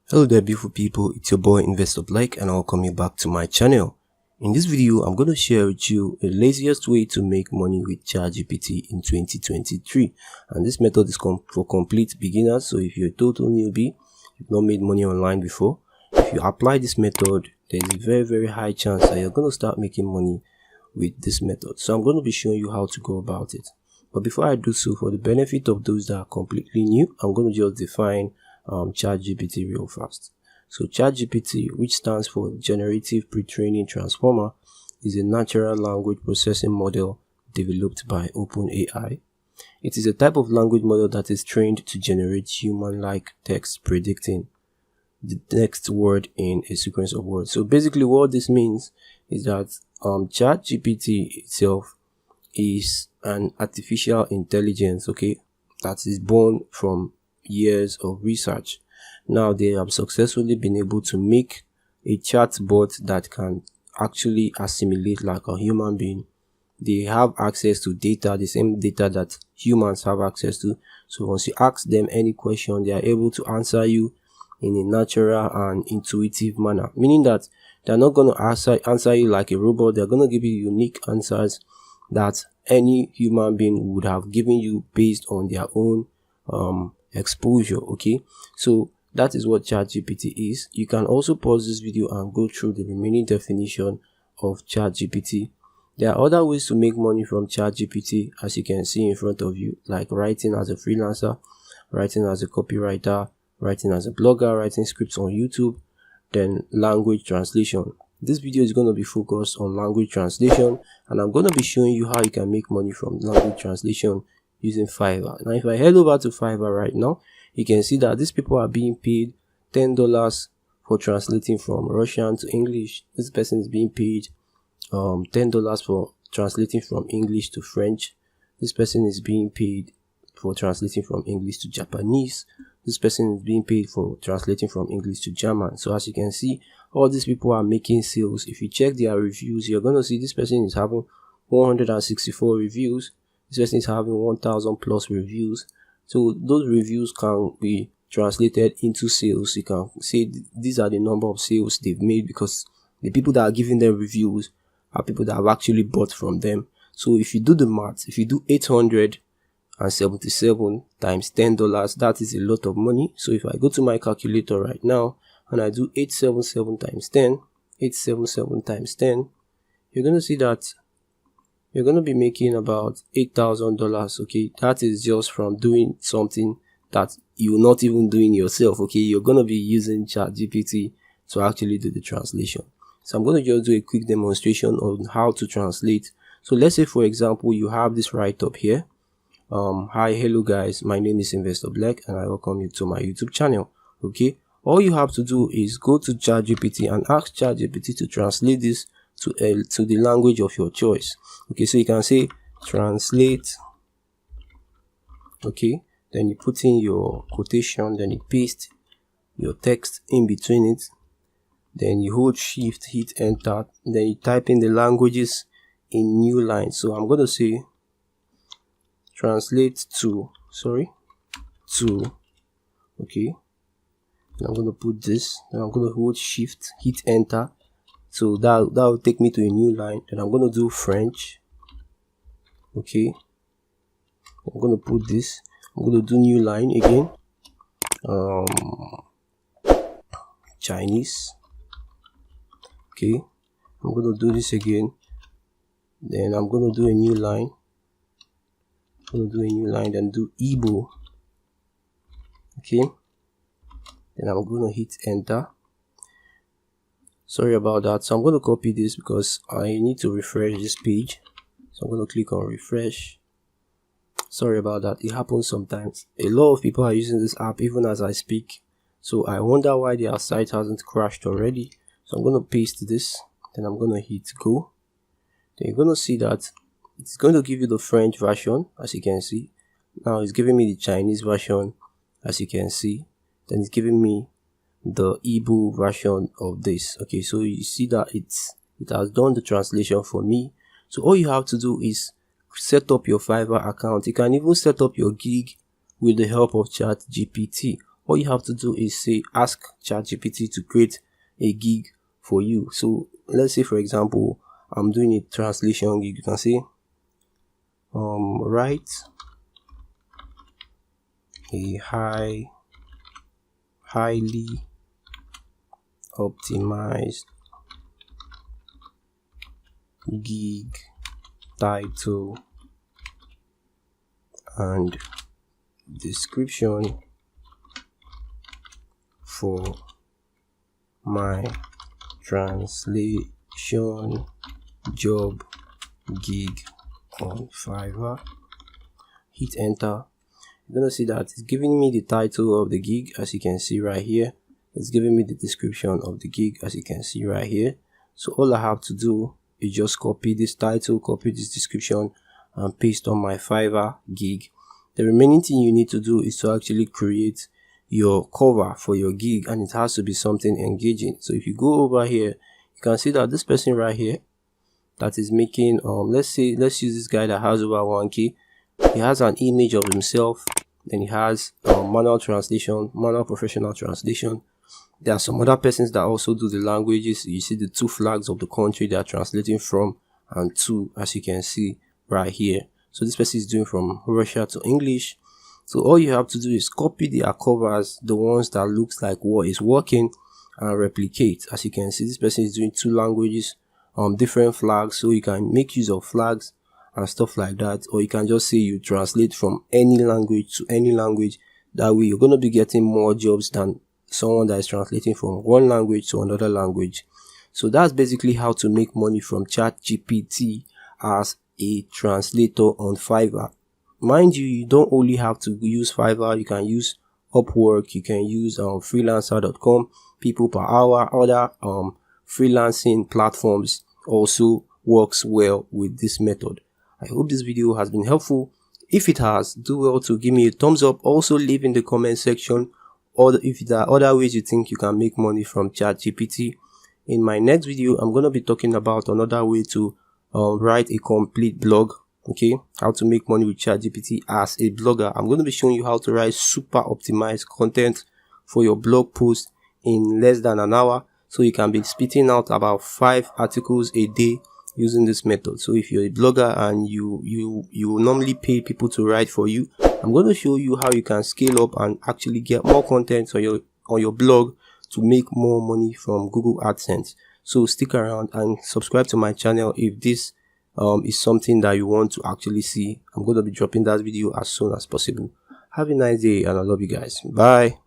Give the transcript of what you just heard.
Hello there beautiful people, it's your boy Investor Blake and I welcome you back to my channel. In this video, I'm going to share with you a laziest way to make money with ChatGPT in 2023. And this method is for complete beginners, so if you're a total newbie, you've not made money online before, if you apply this method, there's a very high chance that you're going to start making money with this method. So I'm going to be showing you how to go about it. But before I do so, for the benefit of those that are completely new, I'm going to just define ChatGPT real fast. So ChatGPT, which stands for Generative Pre-training Transformer, is a natural language processing model developed by Open AI. It is a type of language model that is trained to generate human-like text predicting the next word in a sequence of words. So basically what this means is that ChatGPT itself is an artificial intelligence, okay, that is born from years of research. Now they have successfully been able to make a chatbot that can actually assimilate like a human being. They have access to data, the same data that humans have access to. So once you ask them any question, they are able to answer you in a natural and intuitive manner, meaning that they're not going to answer you like a robot. They're going to give you unique answers that any human being would have given you based on their own exposure. Okay, so that is what ChatGPT is. You can also pause this video and go through the remaining definition of ChatGPT. There are other ways to make money from ChatGPT, as you can see in front of you, like writing as a freelancer, writing as a copywriter, writing as a blogger, writing scripts on YouTube, then language translation. This video is going to be focused on language translation, and I'm going to be showing you how you can make money from language translation using Fiverr. Now if I head over to Fiverr right now, you can see that these people are being paid $10 for translating from Russian to English. This person is being paid $10 for translating from English to French. This person is being paid for translating from English to Japanese. This person is being paid for translating from English to German. So as you can see, all these people are making sales. If you check their reviews, you're going to see this person is having 164 reviews. This person is having 1,000 plus reviews. So those reviews can be translated into sales. You can say these are the number of sales they've made, because the people that are giving them reviews are people that have actually bought from them. So if you do the math, if you do 877 times $10, that is a lot of money. So if I go to my calculator right now and I do 877 times 10, 877 times 10, you're going to see that you're going to be making about $8,000. okay, that is just from doing something that you're not even doing yourself. Okay, you're going to be using ChatGPT to actually do the translation. So I'm going to just do a quick demonstration on how to translate. So let's say for example you have this right up here. Hi, hello guys, my name is Investor Black and I welcome you to my YouTube channel. Okay, all you have to do is go to ChatGPT and ask ChatGPT to translate this to the language of your choice. Okay, so you can say translate. Okay, then you put in your quotation, then you paste your text in between it, then you hold shift, hit enter, then you type in the languages in new line. So I'm going to say translate to, okay, and I'm going to put this, then I'm going to hold shift, hit enter. So that will take me to a new line. Then I'm going to do French. Okay, I'm going to put this, I'm going to do new line again. Chinese. Okay, I'm going to do this again. Then I'm going to do a new line. Then do Igbo. Okay, then I'm going to hit enter. Sorry about that. So I'm going to copy this because I need to refresh this page. So I'm going to click on refresh. Sorry about that. It happens sometimes. A lot of people are using this app even as I speak. So I wonder why their site hasn't crashed already. So I'm going to paste this. Then I'm going to hit go. Then you're going to see that it's going to give you the French version, as you can see. Now it's giving me the Chinese version, as you can see. Then it's giving me the Igbo version of this. Okay, so you see that it has done the translation for me. So all you have to do is set up your Fiverr account. You can even set up your gig with the help of ChatGPT. all you have to do is say ask ChatGPT to create a gig for you. So let's say, for example, I'm doing a translation gig. You can say write a highly optimized gig title and description for my translation job gig on Fiverr. Hit enter. You're gonna see that it's giving me the title of the gig, as you can see right here. It's giving me the description of the gig, as you can see right here. So all I have to do is just copy this title, copy this description, and paste on my Fiverr gig. The remaining thing you need to do is to actually create your cover for your gig, and it has to be something engaging. So if you go over here, you can see that this person right here that is making let's use this guy that has over 1k. He has an image of himself, then he has manual translation, manual professional translation. There are some other persons that also do the languages. You see the 2 flags of the country they are translating from and to, as you can see right here. So this person is doing from Russia to English. So all you have to do is copy their covers, the ones that looks like what is working, and replicate. As you can see, this person is doing 2 languages, different flags, so you can make use of flags and stuff like that. Or you can just say you translate from any language to any language. That way you're going to be getting more jobs than someone that is translating from one language to another language. So that's basically how to make money from ChatGPT as a translator on Fiverr. Mind you, you don't only have to use Fiverr. You can use Upwork, you can use freelancer.com, people per hour. Other freelancing platforms also works well with this method. I hope this video has been helpful. If it has, do well to give me a thumbs up. Also leave in the comment section or if there are other ways you think you can make money from ChatGPT. In my next video, I'm going to be talking about another way to write a complete blog. Okay, how to make money with ChatGPT as a blogger. I'm going to be showing you how to write super optimized content for your blog post in less than an hour, so you can be spitting out about 5 articles a day using this method. So if you're a blogger and you normally pay people to write for you, I'm going to show you how you can scale up and actually get more content on your blog to make more money from Google AdSense. So stick around and subscribe to my channel if this is something that you want to actually see. I'm going to be dropping that video as soon as possible. Have a nice day and I love you guys. Bye.